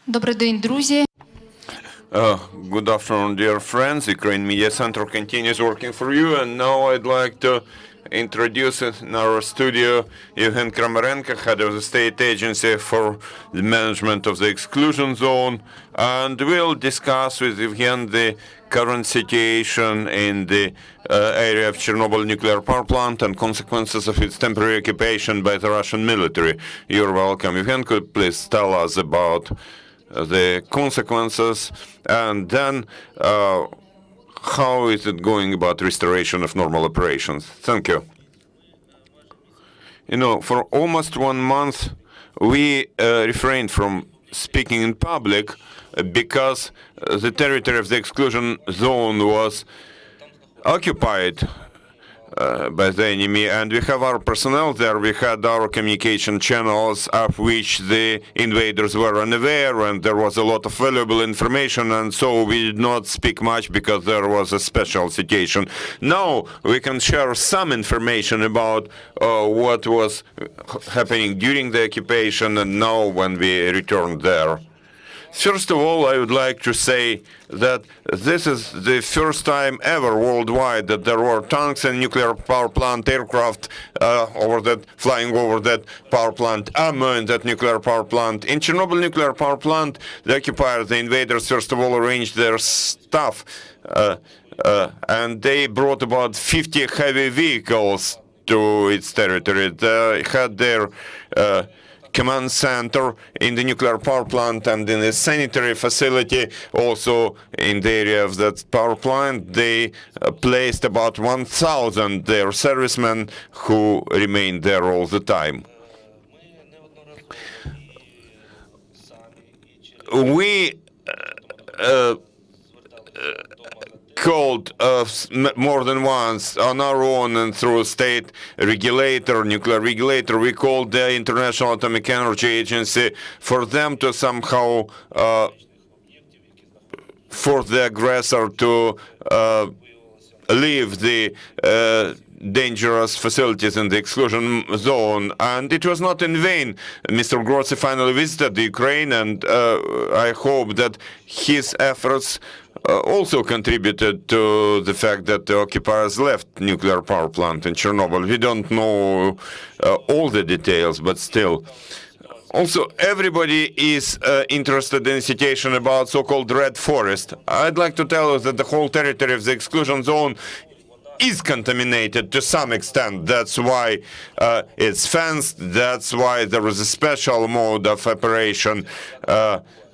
Добрий день, друзі. Good afternoon, dear friends. Ukraine Media Center continues working for you, and now I'd like to introduce in our studio Yevhen Kramarenko, head of the State Agency for the Management of the Exclusion Zone, and we'll discuss with Yevhen the current situation in the area of Chernobyl nuclear power plant and consequences of its temporary occupation by the Russian military. You're welcome. Yevhen, could please tell us about the consequences, and then how is it going about restoration of normal operations? Thank you. For almost 1 month, we refrained from speaking in public because the territory of the exclusion zone was occupied by the enemy, and we have our personnel there. We had our communication channels of which the invaders were unaware, and there was a lot of valuable information, and so we did not speak much because there was a special situation. Now we can share some information about what was happening during the occupation and now when we returned there. First of all, I would like to say that this is the first time ever worldwide that there were tanks and nuclear power plant aircraft flying over that power plant, ammo in that nuclear power plant. In Chernobyl nuclear power plant, the occupiers, the invaders, first of all arranged their stuff, and they brought about 50 heavy vehicles to its territory. They had their command center in the nuclear power plant and in the sanitary facility, also in the area of that power plant. They placed about 1,000 their servicemen who remained there all the time. We called more than once on our own and through a state regulator, nuclear regulator, we called the International Atomic Energy Agency for them to somehow force the aggressor to leave the dangerous facilities in the exclusion zone. And it was not in vain. Mr. Grossi finally visited the Ukraine, and I hope that his efforts also contributed to the fact that the occupiers left nuclear power plant in Chernobyl. We don't know all the details, but still. Also, everybody is interested in the situation about so-called Red Forest. I'd like to tell you that the whole territory of the exclusion zone is contaminated to some extent. That's why it's fenced. That's why there is a special mode of operation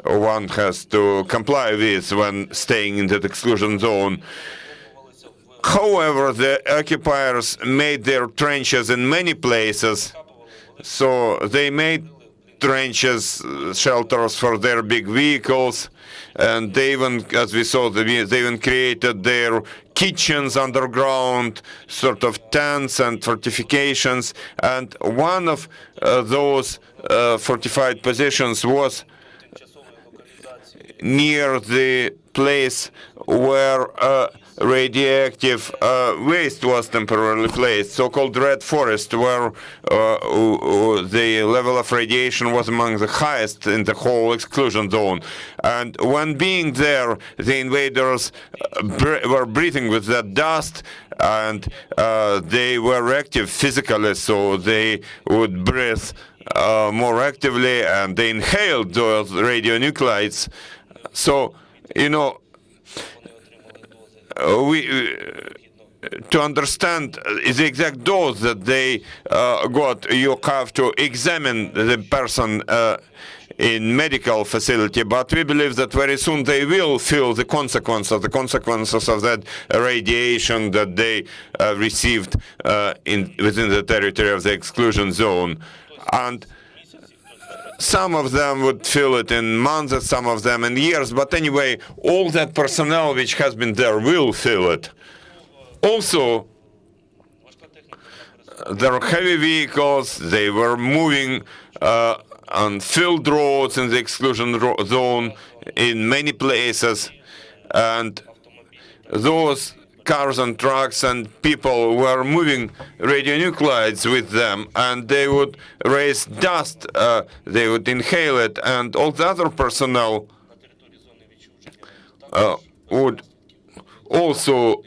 one has to comply with when staying in that exclusion zone. However, the occupiers made their trenches in many places, so they made trenches, shelters for their big vehicles, and they even, as we saw, they even created their kitchens underground, sort of tents and fortifications, and one of those fortified positions was near the place where radioactive waste was temporarily placed, so-called Red Forest, where the level of radiation was among the highest in the whole exclusion zone. And when being there, the invaders were breathing with that dust, and they were active physically, so they would breathe more actively, and they inhaled those radionuclides. So, to understand the exact dose that they got, you have to examine the person in medical facility, but we believe that very soon they will feel the consequences of that radiation that they received within the territory of the exclusion zone. And some of them would feel it in months, some of them in years, but anyway, all that personnel which has been there will feel it. Also, there are heavy vehicles, they were moving on filled roads in the exclusion zone in many places, and those cars and trucks and people were moving radionuclides with them, and they would raise dust, they would inhale it, and all the other personnel would also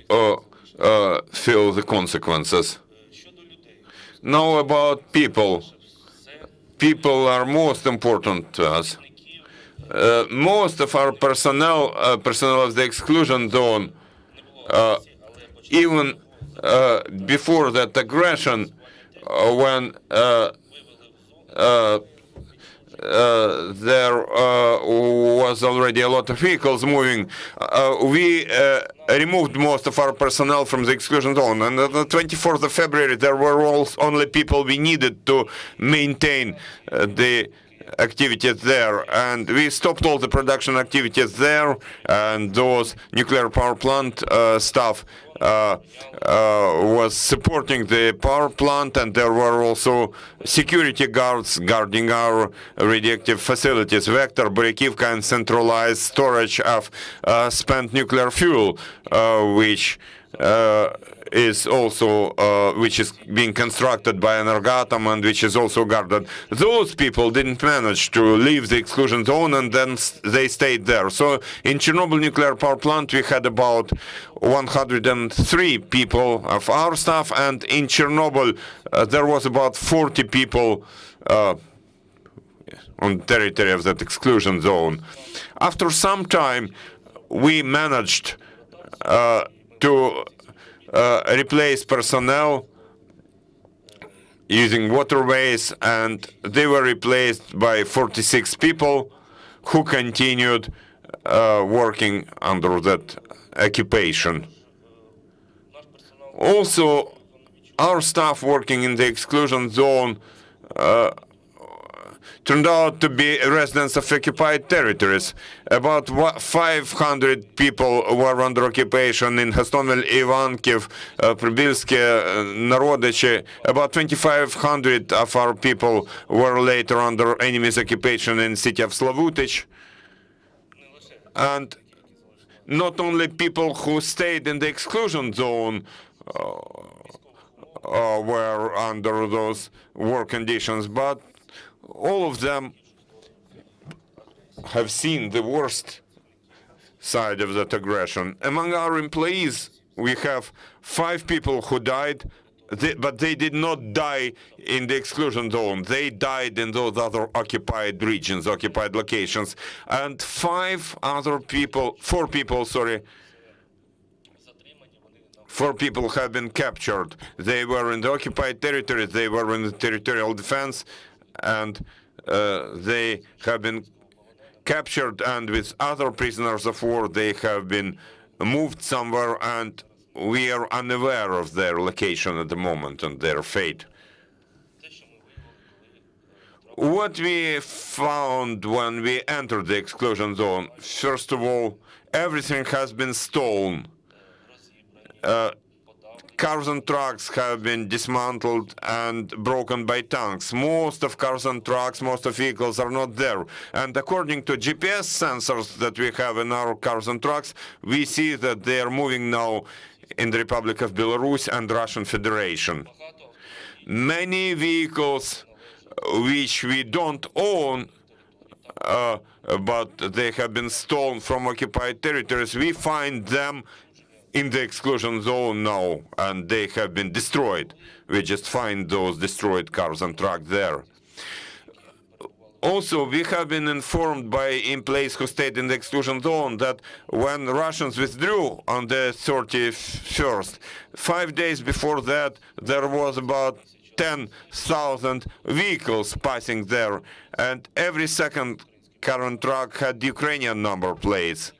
feel the consequences. Now about people. People are most important to us. Most of our personnel of the exclusion zone, even before that aggression, when there was already a lot of vehicles moving, we removed most of our personnel from the exclusion zone. And on the 24th of February, there were only people we needed to maintain the activities there, and we stopped all the production activities there, and those nuclear power plant staff was supporting the power plant, and there were also security guards guarding our radioactive facilities, Vector, Borykivka, and centralized storage of spent nuclear fuel, which is also which is being constructed by Energatom and which is also guarded. Those people didn't manage to leave the exclusion zone, and then they stayed there. So in Chernobyl nuclear power plant we had about 103 people of our staff, and in Chernobyl there was about 40 people on the territory of that exclusion zone. After some time we managed to replace personnel using waterways, and they were replaced by 46 people who continued working under that occupation. Also, our staff working in the exclusion zone turned out to be residents of occupied territories. About 500 people were under occupation in Hostomel, Ivankiv, Pribylsky, Narodichi. About 2,500 of our people were later under enemy's occupation in the city of Slavutich. And not only people who stayed in the exclusion zone were under those war conditions, but all of them have seen the worst side of that aggression. Among our employees, we have 5 people who died, but they did not die in the exclusion zone. They died in those other occupied regions, occupied locations. And 4 people have been captured. They were in the occupied territories, they were in the territorial defense, and they have been captured, and with other prisoners of war they have been moved somewhere, and we are unaware of their location at the moment and their fate. What we found when we entered the exclusion zone, first of all, everything has been stolen. Cars and trucks have been dismantled and broken by tanks. Most of cars and trucks, most of vehicles are not there. And according to GPS sensors that we have in our cars and trucks, we see that they are moving now in the Republic of Belarus and Russian Federation. Many vehicles which we don't own, but they have been stolen from occupied territories, we find them in the exclusion zone now, and they have been destroyed. We just find those destroyed cars and trucks there. Also, we have been informed by employees who stayed in the exclusion zone that when Russians withdrew on the 31st, 5 days before that, there was about 10,000 vehicles passing there, and every second car and truck had Ukrainian number plates.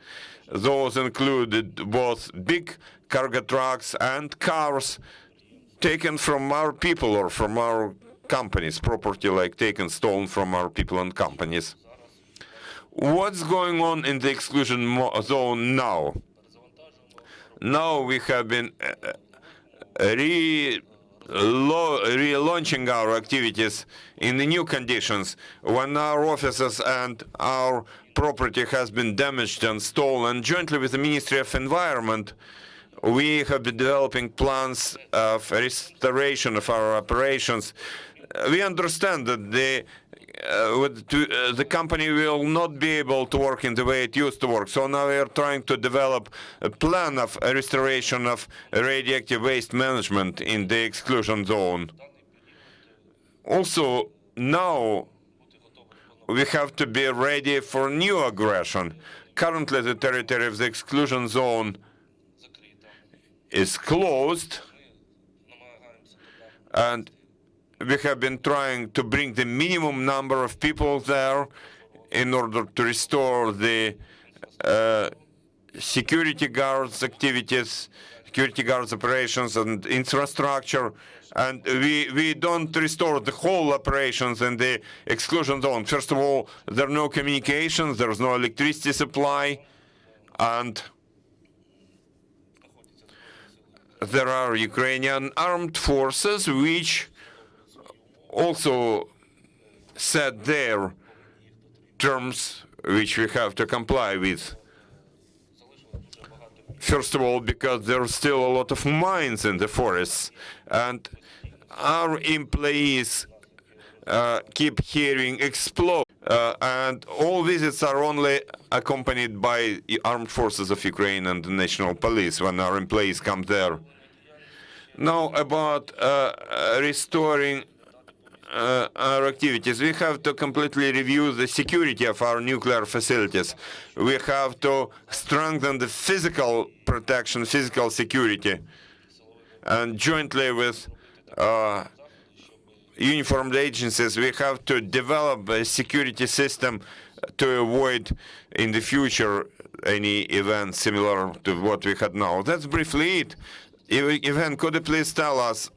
Those included both big cargo trucks and cars taken from our people or from our companies, property like taken, stolen from our people and companies. What's going on in the exclusion zone now? Now we have been relaunching our activities in the new conditions, when our offices and our property has been damaged and stolen. Jointly with the Ministry of Environment, We have been developing plans of restoration of our operations. We understand that the company will not be able to work in the way it used to work. So now we are trying to develop a plan of restoration of radioactive waste management in the exclusion zone. Also, now we have to be ready for new aggression. Currently, the territory of the exclusion zone is closed, and we have been trying to bring the minimum number of people there in order to restore the security guards activities, security guards operations and infrastructure. And we don't restore the whole operations in the exclusion zone. First of all, there are no communications, there's no electricity supply, and there are Ukrainian armed forces which also set their terms which we have to comply with. First of all, because there are still a lot of mines in the forests, and our employees keep hearing explode, and all visits are only accompanied by the armed forces of Ukraine and the national police when our employees come there. Now about restoring our activities. We have to completely review the security of our nuclear facilities. We have to strengthen the physical protection, physical security, and jointly with uniformed agencies, we have to develop a security system to avoid in the future any event similar to what we had now. That's briefly it. Yevhen, could you please tell us,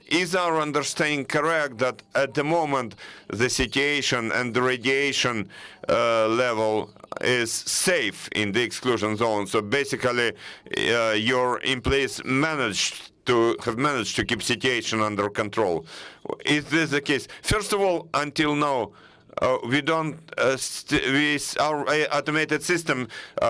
is our understanding correct that at the moment the situation and the radiation level is safe in the exclusion zone? So basically, your employees have managed to keep situation under control. Is this the case? First of all, until now, our automated system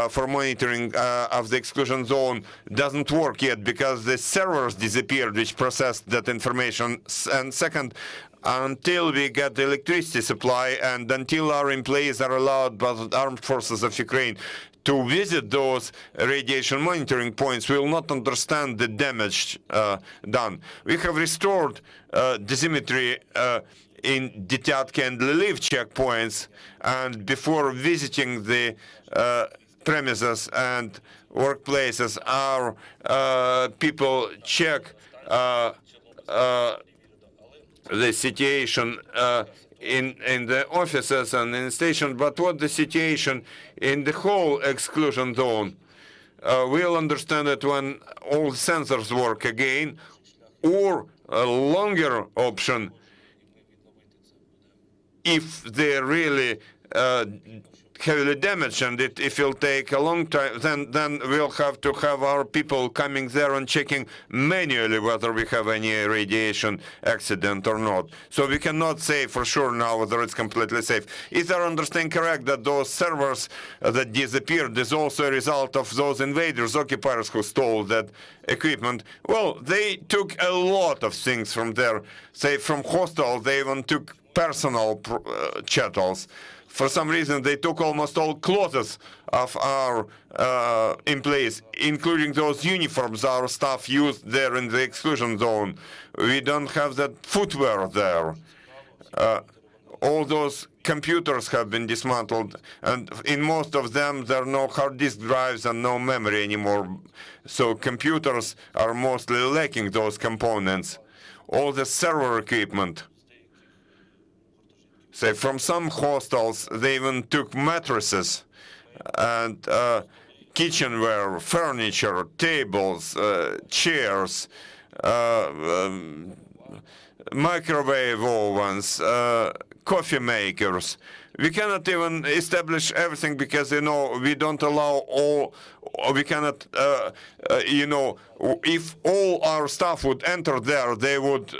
for monitoring of the exclusion zone doesn't work yet because the servers disappeared which processed that information. And second, until we get the electricity supply and until our employees are allowed by the armed forces of Ukraine to visit those radiation monitoring points, we will not understand the damage done. We have restored dosimetry in Detyatki and Lviv checkpoints, and before visiting the premises and workplaces, our people check the situation in the offices and in the station, but what the situation in the whole exclusion zone. We'll understand it when all sensors work again, or a longer option, if they're really heavily damaged and if it'll take a long time, then we'll have to have our people coming there and checking manually whether we have any radiation accident or not. So we cannot say for sure now whether it's completely safe. Is our understanding correct that those servers that disappeared is also a result of those invaders, occupiers who stole that equipment? Well, they took a lot of things from there. Say from hostels, they even took personal chattels. For some reason, they took almost all clothes of our employees, including those uniforms our staff used there in the exclusion zone. We don't have that footwear there. All those computers have been dismantled, and in most of them, there are no hard disk drives and no memory anymore. So computers are mostly lacking those components. All the server equipment. Say, from some hostels, they even took mattresses and kitchenware, furniture, tables, chairs, microwave ovens, coffee makers. we cannot even establish everything because, we don't allow all, or we cannot, if all our staff would enter there, they would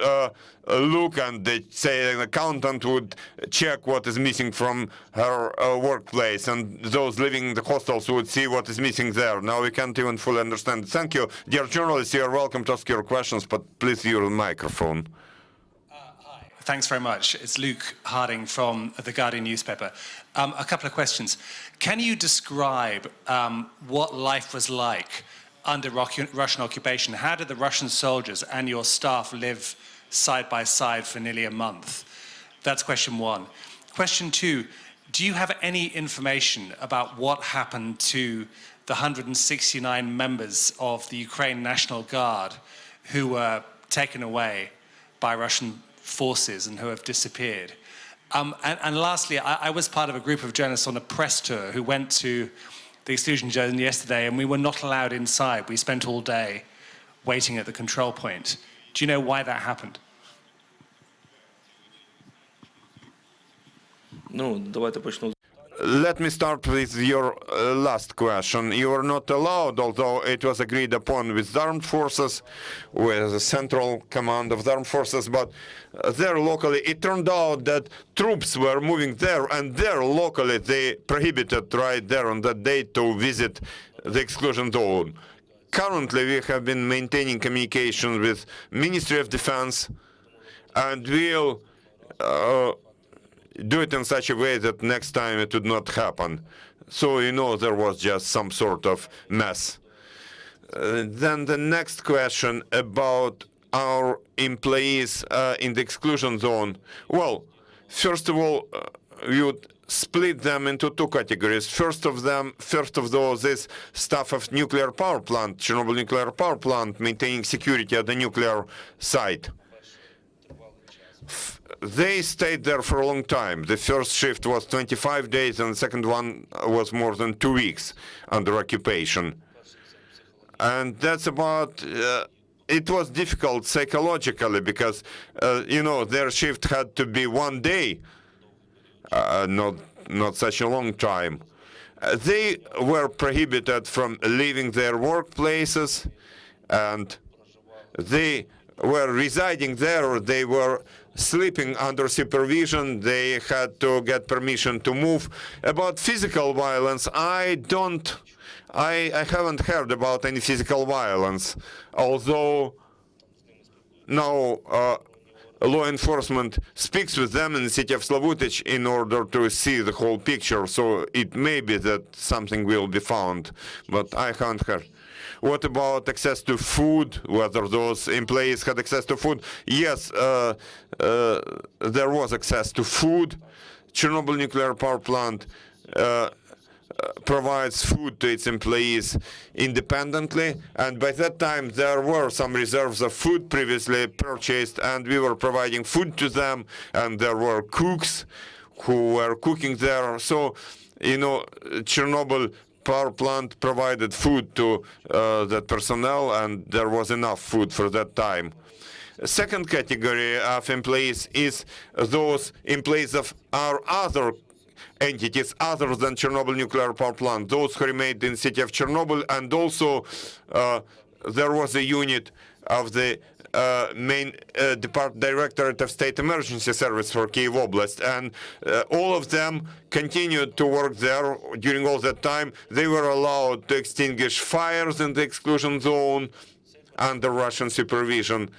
look and they say an accountant would check what is missing from her workplace, and those living in the hostels would see what is missing there. Now we can't even fully understand. Thank you. Dear journalists, you are welcome to ask your questions, but please use the microphone. Hi. Thanks very much. It's Luke Harding from the Guardian newspaper. A couple of questions. Can you describe what life was like under Russian occupation? How did the Russian soldiers and your staff live side by side for nearly a month? That's question one. Question two, do you have any information about what happened to the 169 members of the Ukraine National Guard who were taken away by Russian forces and who have disappeared? And lastly, I was part of a group of journalists on a press tour who went to the Exclusion zone yesterday, and we were not allowed inside. We spent all day waiting at the control point. Do you know why that happened? Let me start with your last question. You were not allowed, although it was agreed upon with the armed forces, with the central command of the armed forces, but there locally it turned out that troops were moving there, and there locally they prohibited right there on that day to visit the exclusion zone. Currently we have been maintaining communication with Ministry of Defense, and we'll do it in such a way that next time it would not happen. So, there was just some sort of mess. Then the next question about our employees in the exclusion zone. Well, first of all, we would split them into two categories. First of those is staff of nuclear power plant, Chernobyl nuclear power plant, maintaining security at the nuclear site. They stayed there for a long time. The first shift was 25 days, and the second one was more than 2 weeks under occupation. And that's about, it was difficult psychologically because, their shift had to be 1 day, not such a long time. They were prohibited from leaving their workplaces, and they were residing there. They were sleeping under supervision. They had to get permission to move. About physical violence, I haven't heard about any physical violence, although now law enforcement speaks with them in the city of Slavutich in order to see the whole picture, so it may be that something will be found, but I haven't heard. What about access to food, whether those employees had access to food? Yes, there was access to food. Chernobyl nuclear power plant provides food to its employees independently, and by that time there were some reserves of food previously purchased, and we were providing food to them, and there were cooks who were cooking there. So, Chernobyl power plant provided food to that personnel, and there was enough food for that time. Second category of employees is those employees of our other entities other than Chernobyl nuclear power plant, those who remained in the city of Chernobyl, and also there was a unit of the main Directorate of State Emergency Service for Kyiv Oblast, and all of them continued to work there during all that time. They were allowed to extinguish fires in the exclusion zone under Russian supervision.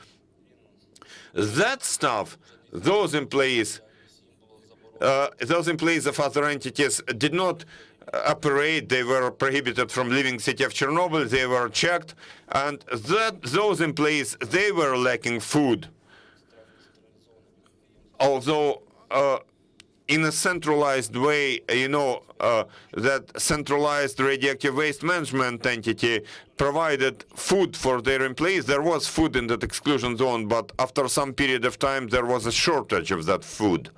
That stuff, those employees of other entities did not operate. They were prohibited from leaving the city of Chernobyl. They were checked, and those employees, they were lacking food. Although in a centralized way, that centralized radioactive waste management entity provided food for their employees. There was food in that exclusion zone, but after some period of time there was a shortage of that food.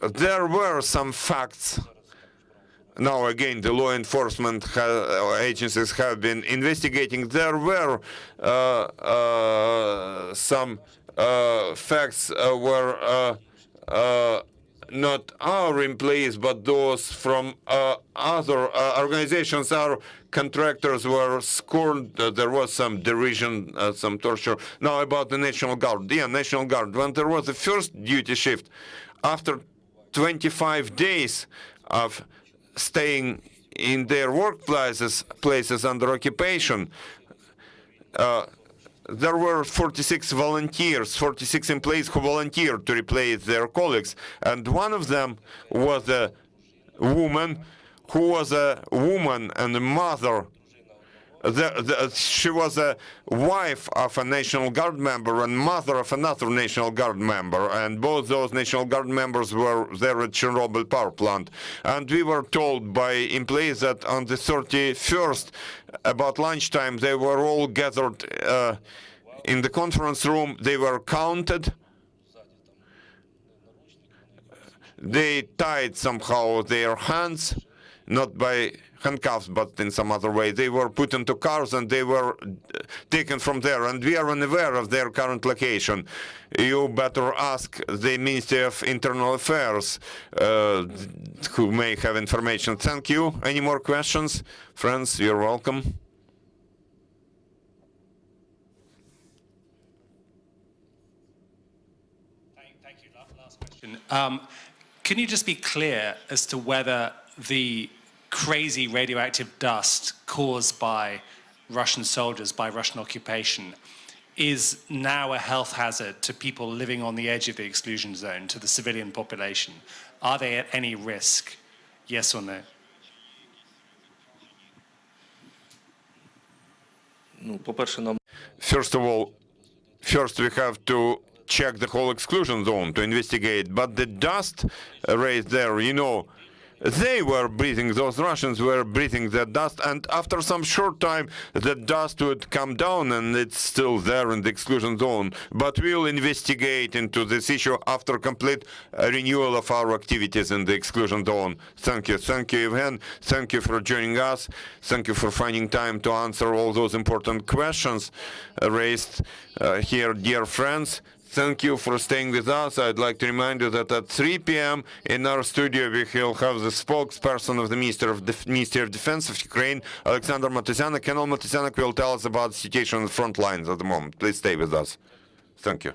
There were some facts. Now again, the law enforcement agencies have been investigating. There were some facts were not our employees, but those from other organizations. Our contractors were scorned. There was some derision, some torture. Now about the National Guard. Yeah, National Guard. When there was the first duty shift, after 25 days of staying in their places under occupation, there were 46 volunteers, 46 employees who volunteered to replace their colleagues. And one of them was a woman who was a woman and a mother. She was a wife of a National Guard member and mother of another National Guard member. And both those National Guard members were there at Chernobyl power plant. And we were told by employees that on the 31st, about lunchtime, they were all gathered in the conference room. They were counted. They tied somehow their hands, not by handcuffs, but in some other way. They were put into cars and they were taken from there. And we are unaware of their current location. You better ask the Ministry of Internal Affairs, who may have information. Thank you. Any more questions? Friends, you're welcome. Thank you. Last question. Can you just be clear as to whether the crazy radioactive dust caused by Russian soldiers, by Russian occupation, is now a health hazard to people living on the edge of the exclusion zone, to the civilian population? Are they at any risk? Yes or no? First of all, we have to check the whole exclusion zone to investigate. But the dust raised there, you know, they were breathing, those Russians were breathing the dust, and after some short time the dust would come down and it's still there in the exclusion zone. But we'll investigate into this issue after complete renewal of our activities in the exclusion zone. Thank you, Yevhen. Thank you for joining us. Thank you for finding time to answer all those important questions raised here, dear friends. Thank you for staying with us. I'd like to remind you that at 3 p.m. in our studio we will have the spokesperson of the Ministry of Defense of Ukraine, Alexander Matysyanuk. Colonel Matysyanuk will tell us about the situation on the front lines at the moment. Please stay with us. Thank you.